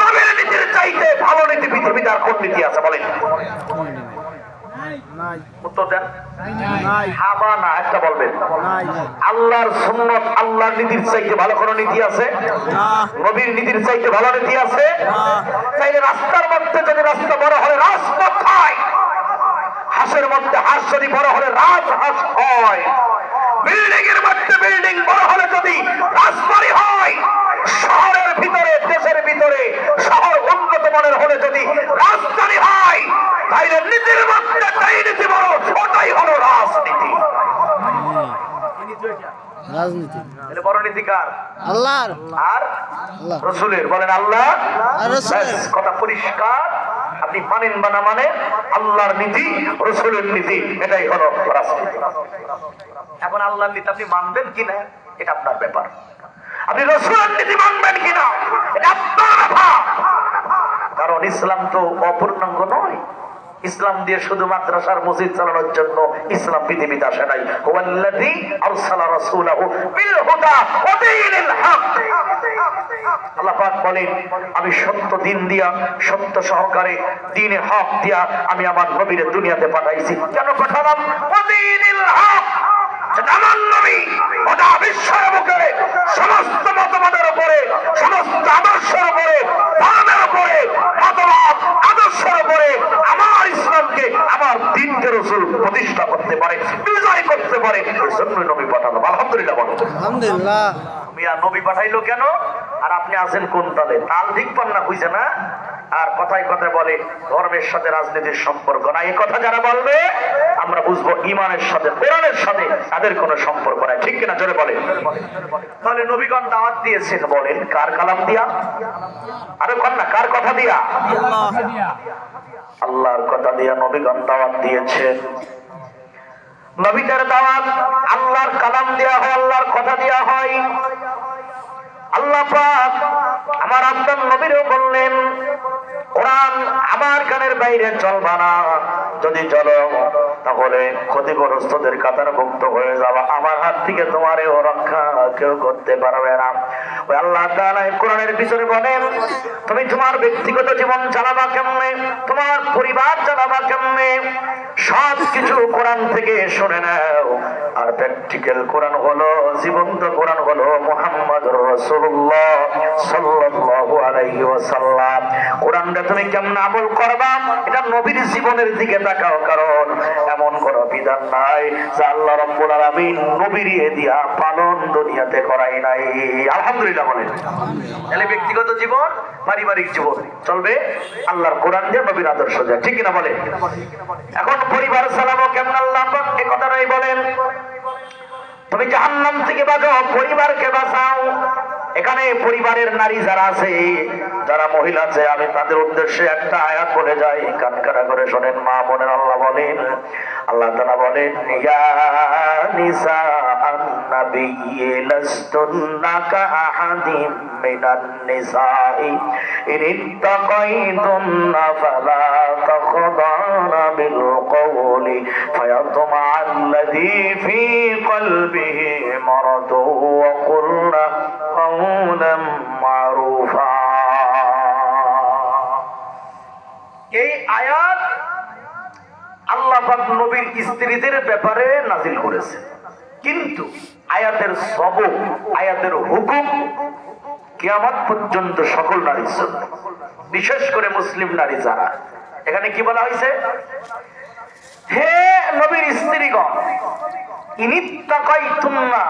Speaker 1: নবীর নীতির চাইতে ভালো নীতি পৃথিবীতে আর কোন নীতি আছে বলেন? উত্তর দেন। হ্যাঁ বা না একটা বলবেন। আল্লাহর সুন্নত, আল্লাহর নীতির চাইতে ভালো কোন নীতি আছে? নবীর নীতির চাইতে ভালো নীতি আছে? তাইলে রাস্তার মধ্যে যদি রাস্তা বড় হলে রাজপথ হয়, হাঁসের মধ্যে হাঁস যদি বড় হলে রাজহাঁস হয়, বিল্ডিং এর মধ্যে বিল্ডিং বড় হলে যদি রাজবাড়ি হয়, শহরের ভিতরে, দেশের ভিতরে শহর উন্নত মানের হলে যদি রাজধানী হয়, তাইলে নীতির মধ্যে তাই নীতি বড়, ওটাই হলো রাজনীতি।
Speaker 2: রাজনীতি
Speaker 1: তাহলে বড় নীতি কার?
Speaker 2: আল্লাহর
Speaker 1: আর
Speaker 2: আল্লাহ
Speaker 1: রাসূলের। বলেন আল্লাহ
Speaker 2: আর রাসূলের।
Speaker 1: ব্যাস, কথা পরিষ্কার। আপনি মানেন বা না মানেন, আল্লাহর নীতি, রাসূলের নীতি, এটাই হলো রাজনীতি। এখন আল্লাহর নীতি আপনি মানবেন কিনা এটা আপনার ব্যাপার, আপনি রাসূলের নীতি মানবেন কিনা এটা আপনার ব্যাপার। কারণ ইসলাম তো অপূর্ণাঙ্গ নয়। ইসলাম দিয়ে শুধু মাদ্রাসার মসজিদ চালানোর জন্য ইসলাম পৃথিবীতে আসে নাই। হুয়াল্লাযী আরসালা রাসূলাহু বিল হুদা ওয়া দীনিল হক। আল্লাহ পাক বলেন, আমি সত্য দিন দিয়া, সত্য সহকারে দ্বীনে হক দিয়া আমি আমার নবীর দুনিয়াতে পাঠাইছি। কেন পাঠালাম? ওয়া দীনিল হক, আমার নবী গোটা বিশ্বের বুকে সমস্ত মতবাদের উপরে, সমস্ত আদর্শের উপরে, ধর্মের উপরে, মতবাদ আদর্শের উপরে আমার ইসলামকে, আমার দ্বীনকে রাসূল প্রতিষ্ঠা করতে পারে, বিজয় করতে পারে, এজন্য নবী পাঠালো। আলহামদুলিল্লাহ বলো।
Speaker 2: আলহামদুলিল্লাহ।
Speaker 1: নবী পাঠাইলো কেন? আর আপনি আছেন কোন তালে? তাল ঠিক পান না, বুঝছে না? আর কথায় কথায় বলে ধর্মের সাথে রাজনীতির সম্পর্ক না। এই কথা যারা বলবে আমরা বুঝবো ইমানের সাথে কোরআনের সাথে তাদের কোনো সম্পর্ক নাই। ঠিক কিনা জোরে বলে? তাহলে নবীগণ দাওয়াত দিয়েছেন, বলেন কার কালাম দিয়া? আরে কর না, কার কথা দিয়া? আল্লাহর কথা দিয়া নবীগণ দাওয়াত দিয়েছেন। নবীদের দাওয়াত আল্লাহর কালাম দেয়া হয়, আল্লাহর কথা দেয়া হয়। আল্লাহ পাক আমার আপনার নবীরও বললেন, কোরআন আমার কানের বাইরে চলবা না, যদি চলো তাহলে ক্ষতিগ্রস্তদের কাতারভুক্ত হয়ে যাওয়া, আমার হাত থেকে তোমারও রক্ষা কেউ করতে পারবে না। ওই আল্লাহ তাআলা কোরআনের পিছনে বলেন, তুমি তোমার ব্যক্তিগত জীবন চালাবা কেমনে, তোমার পরিবার চালাবা কেমনে, সব কিছু কোরআন থেকে শুনে নাও। আর প্র্যাকটিক্যাল কোরআন হলো, জীবন্ত কোরআন হলো মুহাম্মদুর রাসূলুল্লাহ সাল্লাল্লাহু আলাইহি ওয়াসাল্লাম। কোরআনটা তুমি কেমন আমল করবা, এটা নবীর জীবনের দিকে তাকাও, কারণ এমন কোন বিধান নাই যা আল্লাহ রাব্বুল আলামিন নবীর দিয়া পালন দুনিয়াতে করাই নাই। আলহামদুলিল্লাহ বলেন। তাহলে ব্যক্তিগত জীবন, পারিবারিক জীবন চলবে আল্লাহর কোরআন দিয়ে, নবীর আদর্শ দিয়ে। ঠিক কিনা বলে? এখন পরিবার চালাবো কেমন, আল্লাহ পাক এই কথাটাই বলেন, তুমি জাহান্নাম থেকে বাঁচো, পরিবারকে বাঁচাও। এখানে পরিবারের নারী যারা আছে, যারা মহিলা আছে, আমি তাদের উদ্দেশ্যে একটা আয়াত বলে যাই, কান কাটা করে শোনেন মা বোনের। আল্লাহ বলেন, আল্লাহ তাআলা বলেন, ইয়া নিসা আন-নাবিয়্যি লাস্তুন্না কাআহাদিম মিনান নিসাই ইন ইত্তাকাইতুন্না ফালা তাখদানা বিল কওলি ফায়াতমা'আল্লাযী ফী কলবিহি মারাদু ওয়া কুলনা কাওলাম মারুফা। এই আয়াত আল্লাহ পাক নবীর স্ত্রীদের ব্যাপারে নাজিল করেছে, কিন্তু আয়াতের সবক, আয়াতের হুকুম কিয়ামত পর্যন্ত সকল নারীর জন্য, বিশেষ করে মুসলিম নারী যারা। এখানে কি বলা হয়েছে? হে নবীর স্ত্রীগণ, ইনিত্তাকাইতুন্না,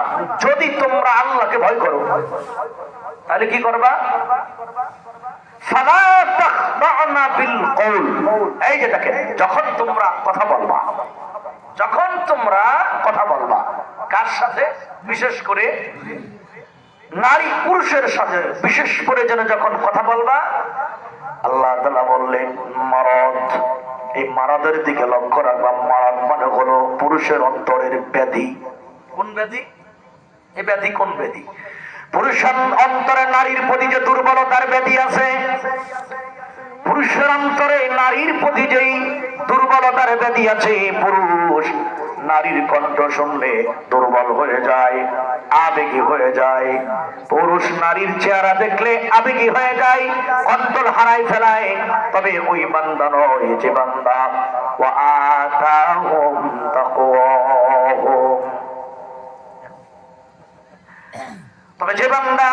Speaker 1: যদি তোমরা আল্লাহকে ভয় করো তাহলে কি করবা? ফালা তাখদা'না বিল কওল, এই যে দেখেন, যখন তোমরা কথা বলবা, যখন তোমরা কথা বলবা কার সাথে? বিশেষ করে নারী পুরুষের সাথে, বিশেষ করে যেন যখন কথা বলবা, আল্লাহ তাআলা বললেন মারাদ, এই মারাদের দিকে লক্ষ্য রাখবা। মারাদ মানে হলো পুরুষের অন্তরের ব্যাধি। কোন ব্যাধি? এই ব্যাধি কোন ব্যাধি? পুরুষের অন্তরে নারীর প্রতি যে দুর্বলতার ব্যাধি আছে, পুরুষের অন্তরে নারীর প্রতি যেই দুর্বলতার ব্যাধি আছে, পুরুষ নারীর কণ্ঠ শুনলে দুর্বল হয়ে যায়, আবেগী হয়ে যায়। পুরুষ নারীর চেহারা দেখলে আবেগী হয়ে যায়, কন্ট্রোল হারায় ফেলায়। তবে ওই বান্দা নয় যে বান্দা ওয়া আতাহুম তাকওয়াহুম, তবে যে বান্দা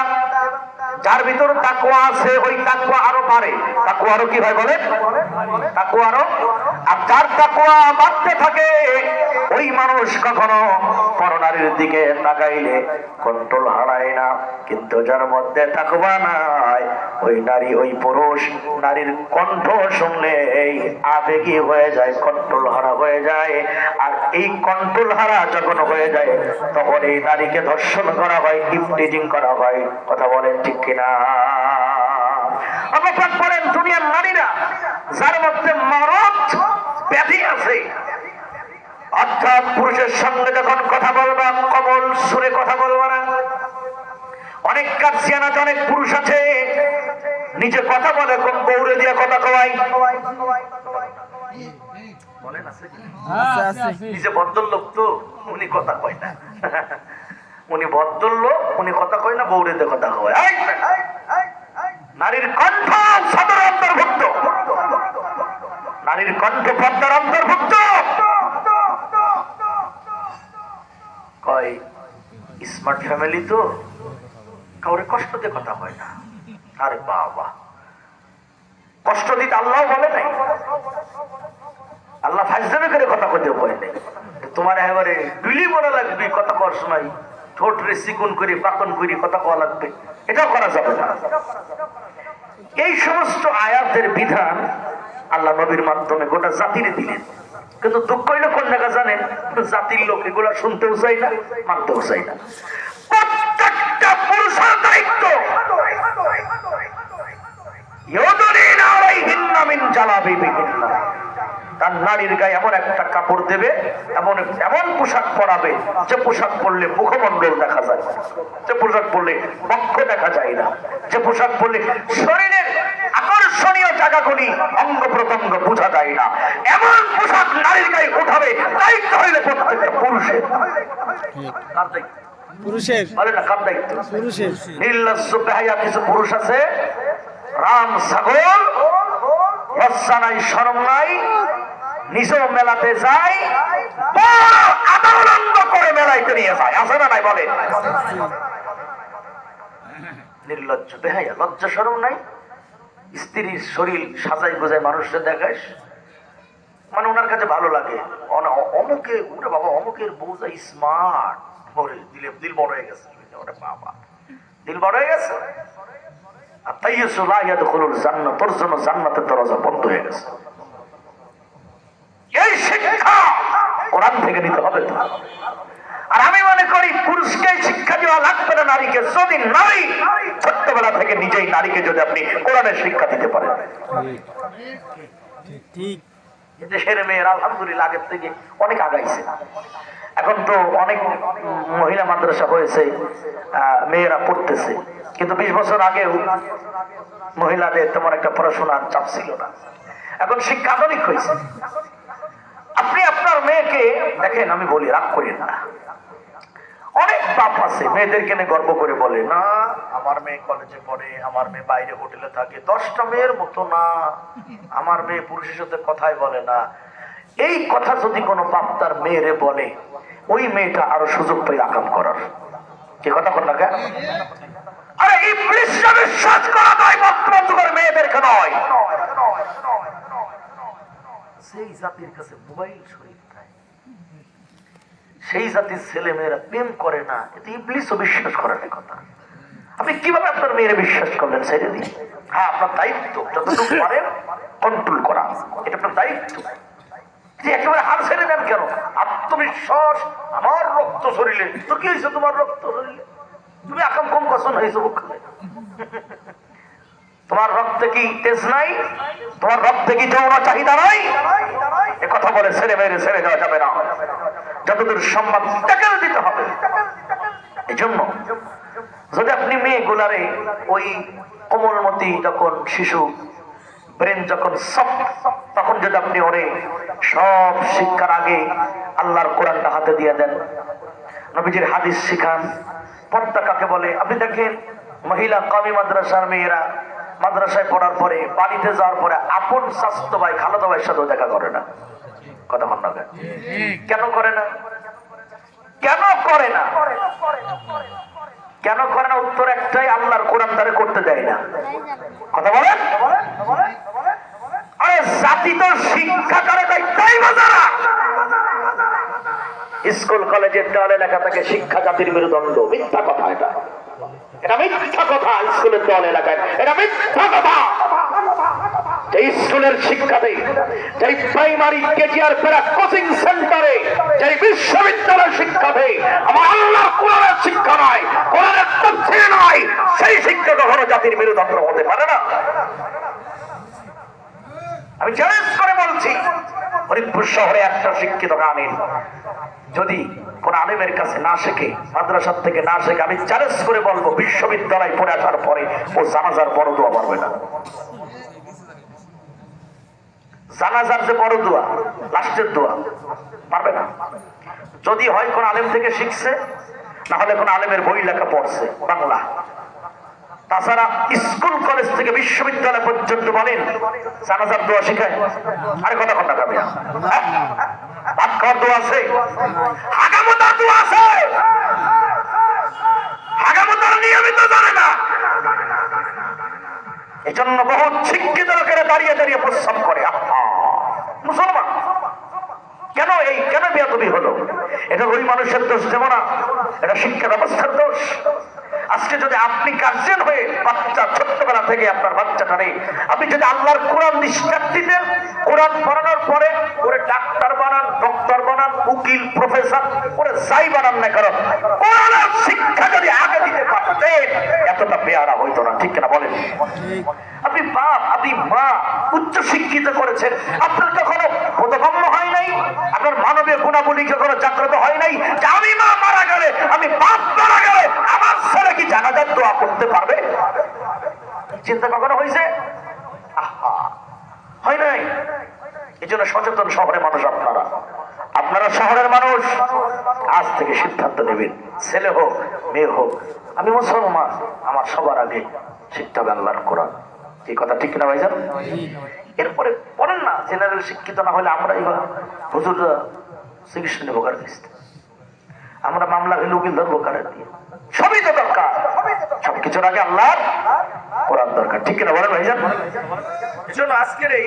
Speaker 1: যার ভিতর তাকওয়া আছে, ওই তাকওয়া আরো বাড়ে। তাকওয়া আরো কি হয় বলেন? তাকওয়া আরো, আর যার তাকওয়া বাড়তে থাকে, ওই মানুষ কখনো পরনারীর দিকে তাকাইলে কন্ট্রোল হারায় না। কিন্তু যার মধ্যে তাকওয়া নাই, ওই নারী, ওই পুরুষ নারীর কণ্ঠ শুনলে এই আবেগী হয়ে যায়, কন্ট্রোল হারা হয়ে যায়। আর এই কন্ট্রোল হারা যখন হয়ে যায়, তখন এই নারীকে ধর্ষণ করা হয়, ইফটিজিং করা হয়। কথা বলেন ঠিক কিনা? আল্লাহ পাক বলেন, দুনিয়ার নারীরা যার মধ্যে মারাদ ব্যাধি আছে, অর্থাৎ পুরুষের সঙ্গে যখন কথা বলবা, কমল সুরে কথা বলবা না। অনেক কাজিয়ানা, অনেক পুরুষ আছে নিজে কথা বলে, কোন বউরে দিয়ে কথা কয়, বলেন আছে কি? নিজে ভদ্রলোক তো উনি কথা কয় না, উনি ভদ্রলোক, উনি কথা কয় না, বউরে দিয়ে কথা কয়। নারীর কণ্ঠ সদর অন্তর্ভুক্ত, নারীর কণ্ঠ পর্দার অন্তর্ভুক্ত। কয় স্মার্ট ফ্যামিলি তো, কাউরে কষ্ট দিয়ে কথা হয় না। আরে বাবা, কষ্ট দিতে আল্লাহ বলে নাই, আল্লাহ ফাজলামি করে কথা কইতে বলে নাই। তোমার একেবারে বিলি বলা লাগবে কথা কর সময়, ঠোঁট রে চিকুন করে পাকন করে কথা কওয়া লাগবে, এটাও করা যাবে না। এই সমস্ত আয়াতের বিধান আল্লাহ নবীর মাধ্যমে গোটা জাতিরে দিলেন। কিন্তু দুঃখ হইল কোন জায়গা জানেন, জাতির লোক এগুলা শুনতেও চাই না, মানতেও চাই না। প্রত্যেকটা পুরুষের দায়িত্ব তার নারীর গায়ে এমন একটা কাপড় দেবে, এমন এমন পোশাক পরাবে যে পোশাক পরলে মুখমণ্ডল দেখা যায় না, যে পোশাক পরলে বক্ষ দেখা যায় না, যে পোশাক পরলে শরীরের আকর্ষণীয় জায়গাগুলি অঙ্গ প্রত্যঙ্গ বোঝা যায় না, এমন পোশাক নারীর গায়ে উঠাবে। দায়িত্ব হইলে প্রত্যেকটা পুরুষের। কার দায়িত্ব?
Speaker 2: পুরুষের।
Speaker 1: বলে না কার দায়িত্ব?
Speaker 2: পুরুষের।
Speaker 1: নির্লজ্জ বেহায়া কিছু পুরুষ আছে, রাম ছাগল, লজ্জা নাই শরম নাই, নিজেও মেলাতে যায়, আদালন্দ করে মেলাইতে নিয়ে যায়, আছে না নাই? বলে নির্লজ্জ বেহায়া, লজ্জা শরম নাই, স্ত্রীর শরীর সাজাই গোজায় মানুষকে দেখাস, মানে ওনার কাছে ভালো লাগে। অমুকে ওরে বাবা, অমুকের বউ যা স্মার্ট, দিল বড় হয়ে গেছে, ওরে বাবা দিল বড় হয়ে গেছে। আর তাই জান্নাত, তোর জন্য জান্নাতের দরজা বন্ধ হয়ে গেছে। এই শিক্ষা কোরআন থেকে নিতে হবে তো। আর আমি মনে করি পুরুষকে শিক্ষা দেওয়া লাগবে না নারীকে, যদি নারী ছোট্টবেলা থেকে নিজেই নারীকে যদি আপনি কোরআনের শিক্ষা দিতে পারেন।
Speaker 2: ঠিক।
Speaker 1: দেশের মেয়েরা আলহামদুলিল্লাহ আগের থেকে অনেক আগাইছে। এখন তো অনেক মহিলা মাদ্রাসা হয়েছে, মেয়েরা পড়তেছে, কিন্তু 20 বছর আগেও মহিলাদের তেমন একটা পড়াশোনার চাপ ছিল না। এখন শিক্ষা আধুনিক হয়েছে। আপনি আপনার মেয়েকে দেখেন, আমি বলি রাগ করেন না, অনেক বাপ আছে মেয়েদেরকে নিয়ে গর্ব করে বলে, না আমার মেয়ে কলেজে পড়ে, আমার মেয়ে বাইরে হোটেলে থাকে, 10টা মেয়ের মতো না, আমার মেয়ে পুরুষের সাথে কথাই বলে না। এই কথা যদি কোনো বাপ তার মেয়েরে বলে, ওই মেয়েটা আরো সুযোগ পাই আকাম করার। কি কথা বল না কেন? আরে ইবলিসকে বিশ্বাস করা নয়, বর্তমান যুগের মেয়েদেরকে নয়। সেই জাতির কাছে মোবাইল শরীফ নাই, সেই জাতির ছেলে মেয়েরা প্রেম করে না, এতে ইবলিসও বিশ্বাস করে না। কথা আপনি কিভাবে আপনার মেয়েরা বিশ্বাস করলেন? ছেড়ে দিন। হ্যাঁ, আপনার দায়িত্ব যতটুকু পারেন কন্ট্রোল করা, এটা আপনার দায়িত্ব। একেবারে হার ছেড়ে দেন কেন? আত্মবিশ্বাস, আমার রক্ত শরীরে, তো কি হয়েছে তোমার রক্ত শরীরে? তুমি আকাম কম পছন্দ হয়েছে, তোমার রক্তে কি তেজ নাই? তোমার রক্তে কি যৌন চাহিদা নাই? এ কথা বলে ছেড়ে মেরে ছেড়ে দেওয়া যাবে না, যতদূর সম্ভব ট্যাকেল দিতে হবে। এই জন্য যদি আপনি মেয়েগুলারে ওই কোমলমতি যখন শিশু, ব্রেন যখন সফট, তখন যদি আপনি ওরে সব শিক্ষার আগে আল্লাহর কোরআনটা হাতে দিয়ে দেন, নবীজির হাদিস শিখান, পর্দা কাকে বলে। আপনি দেখেন মহিলা কওমি মাদ্রাসার মেয়েরা মাদ্রাসায় পড়ার পরে বাড়িতে যাওয়ার পরে আপন স্বাস্থ্য ভাই খালাতো ভাইয়ের সাথেও দেখা করে না। কথা বল না কেন করে না? কেন করে না? কেন করে না? উত্তর একটাই, আল্লাহর কোরআন তারে করতে দেয় না। কথা বলেন। আরে জাতি তো শিক্ষা করে দেয়, তাই বাজারা স্কুল কলেজের দেওয়ালে লেখা থাকে শিক্ষা জাতির মেরুদণ্ড। মিথ্যা কথা, এটা এটা মিথ্যা কথা। স্কুলের দেওয়ালে লেখা, এটা মিথ্যা কথা। যে স্কুলের শিক্ষাতে, যে প্রাইমারি কেজিআর প্যারা কোচিং সেন্টারে, যে বিশ্ববিদ্যালয়ের শিক্ষাতে আমার আল্লাহ কোরআনের শিক্ষা নয়, কোরআনের তাফসীর নয়, সেই শিক্ষা কখনো জাতির মেরুদণ্ড হতে পারে না। আমি চ্যালেঞ্জ করে বলছি, ফরিদপুর শহরে একটা শিক্ষিত আনেন, যদি কোন আলেমের কাছে না শেখে, মাদ্রাসার থেকে না শেখে, আমি চ্যালেঞ্জ করে বলবো বিশ্ববিদ্যালয় পড়ে আসার পরে ও জানাজার বড় দোয়া পারবে না। জানাজার যে বড় দোয়া, লাস্টের দোয়া পারবে না। যদি হয় কোন আলেম থেকে শিখছে, না হলে কোন আলেমের বই লেখা পড়ছে বাংলা। তাছাড়া স্কুল কলেজ থেকে বিশ্ববিদ্যালয় পর্যন্ত বলেন জানাজার দোয়া শিখায়? আরে কথা কথা যাবে, ভাত খাওয়ার দোয়া আছে, হাগামতার দোয়া আছে, হাগামতার নিয়মিত জানে না। এজন্য বহু শিক্ষিত লোকেরা দাঁড়িয়ে দাঁড়িয়ে প্রস্রাব করে। মুসলমান কেন এই কেন বেয়াদবি হলো? এটা ওই মানুষের দোষ দেব না, এটা শিক্ষা ব্যবস্থার দোষ। আজকে যদি আপনি গার্জিয়ান হয়ে বাচ্চা ছোট্টবেলা থেকে আপনার বাচ্চাটারে আপনি যদি আল্লাহর কোরআন নিষ্ঠার দিতেন, কোরআন পড়ানোর পরে ওরে ডাক্তার বানান, ডক্টর বানান, উকিল, প্রফেসর, ওরে যাই বানান না কারণ কোরআনের শিক্ষা যদি আগে দিতে পারতেন এতটা পেয়ারা হইতো না। ঠিক কিনা বলেন? আপনি বাপ, আপনি মা, উচ্চ শিক্ষিত করেছেন, আপনার কখনো বোধগম্য হয় নাই, আপনার মানবীয় গুণাবলী কখনো জাগ্রত হয় নাই যে আমি মা মারা গেলে, আমি বাপ মারা গেলে আমার ছেলে কি জানাজার দোয়া করতে পারবে? চিন্তা কখনো হয়েছে? আহা, হয় নাই। এই জন্য সচেতন শহরের মানুষ আপনারা, আপনারা শহরের মানুষ আজ থেকে সিদ্ধান্ত নেবেন, ছেলে হোক মেয়ে হোক, আমি মুসলমান, আমার সবার আগে শিখতে হবে আল্লাহর কোরআন। এই কথা ঠিক না ভাইজান? এরপরে বলেন না জেনারেল শিক্ষিত না হলে আমরাই বা হুজুররা চিকিৎসা নেবো কার কাছ থেকে? আমরা মামলা হলে উকিল ধরবো কারের দিয়ে? সবই তো দরকার, সবকিছুর আগে আল্লাহর কোরআন দরকার। ঠিক কিনা বলেন ভাইজান? এই জন্য আজকের এই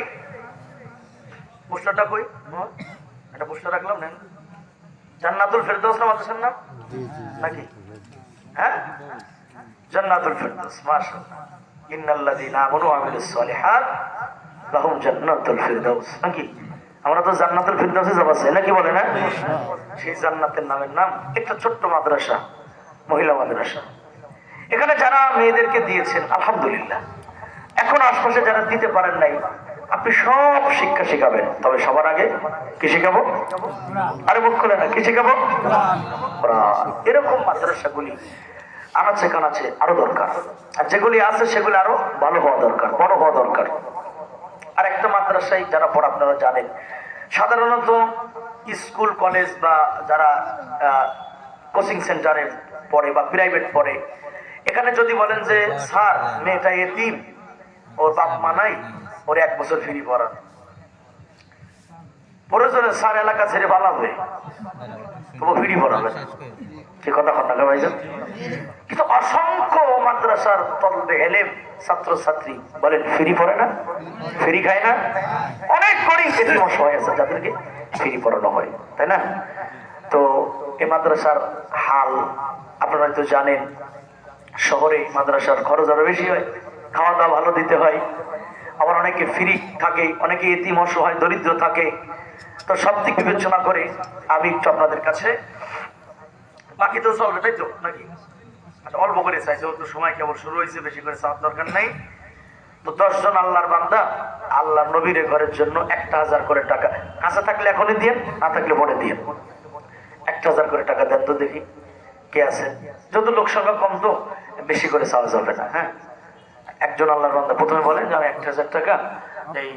Speaker 1: প্রশ্নটা কই একটা প্রশ্ন রাখলাম না, জান্নাতুল ফেরদৌস না মাদ্রাসার নাম নাকি? হ্যাঁ, জান্নাতুল ফেরদৌস, মাশাআল্লাহ। ইন্নাল্লাযীনা আমানু ওয়া আমিলুস সালিহাত লাহুম জান্নাতুল ফেরদৌস। নাকি আমরা তো জান্নাতুল ফেরদৌসে যাব চাই নাকি বলে না? সেই জান্নাতের নামের নাম একটা ছোট্ট মাদ্রাসা, মহিলা মাদ্রাসা। এখানে যারা মেয়েদেরকে দিয়েছেন আলহামদুলিল্লাহ, এখন আশপাশে যারা দিতে পারেন নাই আপনি সব শিক্ষা শেখাবেন, তবে সবার আগে কি শেখাবো? আরে মুখ খুলে না, কি শেখাবো? কোরআন। এরকম মাদ্রাসাগুলি আনাচে কানাচে আরো দরকার, আর যেগুলি আছে সেগুলি আরো ভালো হওয়া দরকার, বড় হওয়া দরকার। আর একটা মাদ্রাসায় যারা পড়া আপনারা জানেন, সাধারণত স্কুল কলেজ বা যারা কোচিং সেন্টারে পড়ে বা প্রাইভেট পড়ে, এখানে যদি বলেন যে স্যার মেয়েটা এতিম, ওর বাপ মা নাই, ওর 1 বছর ফ্রি পড়ান, প্রয়োজনে স্যার এলাকা ছেড়ে পালাবে, তবু ফ্রি পড়াবে। সে কথা কথা ভাইজান। কিন্তু অসংখ্য মাদ্রাসার তলবে এলেম ছাত্র ছাত্রী বলেন ফ্রি পড়ে না, ফ্রি খায় না, অনেক গরিব এতিম অসহায় আছে যাদেরকে ফ্রি পড়ানো হয়, তাই না? তো এই মাদ্রাসার হাল আপনারা হয়তো জানেন, শহরে মাদ্রাসার খরচ আরো বেশি হয়, খাওয়া দাওয়া ভালো দিতে হয়, আবার অনেকে ফ্রি থাকে, অনেকে এতিম অসহায় দরিদ্র থাকে। তো সব দিক বিবেচনা করে আমি একটু আপনাদের কাছে, বাকি তো চলবে তাই তো নাকি? আচ্ছা, অল্প করে চাইছে, ওর তো সময় কেবল শুরু হয়েছে, বেশি করে চাওয়ার দরকার নাই। তো 10 জন আল্লাহর বান্দা আল্লাহর নবীর ঘরের জন্য 1000 করে টাকা, কাছে থাকলে এখনই দিয়েন, না থাকলে পরে দিয়েন। 1000 করে টাকা দেন তো দেখি কে আছে। যত লোক সংখ্যা কম তো বেশি করে চাওয়া যাবে না। হ্যাঁ, একজন আল্লাহর বান্দা প্রথমে বলেন যে আমি 1000 টাকা এই